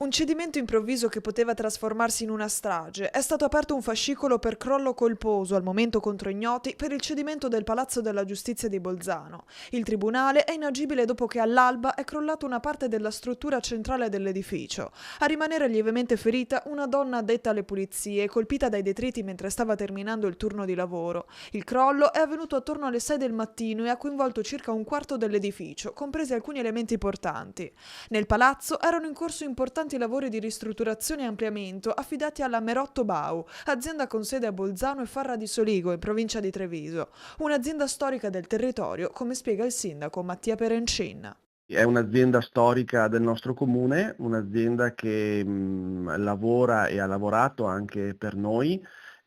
Un cedimento improvviso che poteva trasformarsi in una strage. È stato aperto un fascicolo per crollo colposo, al momento contro ignoti, per il cedimento del Palazzo della Giustizia di Bolzano. Il tribunale è inagibile dopo che all'alba è crollata una parte della struttura centrale dell'edificio. A rimanere lievemente ferita una donna addetta alle pulizie, colpita dai detriti mentre stava terminando il turno di lavoro. Il crollo è avvenuto attorno alle 6 del mattino e ha coinvolto circa un quarto dell'edificio, compresi alcuni elementi portanti. Nel palazzo erano in corso importanti lavori di ristrutturazione e ampliamento affidati alla Merotto Bau, azienda con sede a Bolzano e Farra di Soligo, in provincia di Treviso, un'azienda storica del territorio, come spiega il sindaco Mattia Perencin. È un'azienda storica del nostro comune, un'azienda che lavora e ha lavorato anche per noi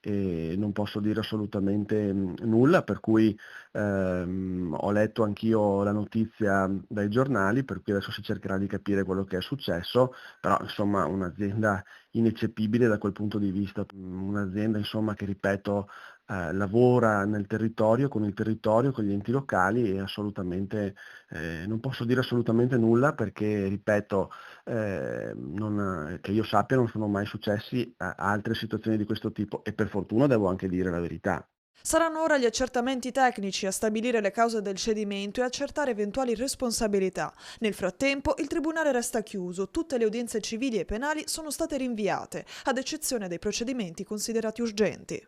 e non posso dire assolutamente nulla, per cui ho letto anch'io la notizia dai giornali, per cui adesso si cercherà di capire quello che è successo, però insomma un'azienda ineccepibile da quel punto di vista, un'azienda insomma che ripeto lavora nel territorio, con il territorio, con gli enti locali e assolutamente non posso dire assolutamente nulla perché, ripeto, che io sappia non sono mai successi altre situazioni di questo tipo e per fortuna devo anche dire la verità. Saranno ora gli accertamenti tecnici a stabilire le cause del cedimento e accertare eventuali responsabilità. Nel frattempo, il tribunale resta chiuso, tutte le udienze civili e penali sono state rinviate, ad eccezione dei procedimenti considerati urgenti.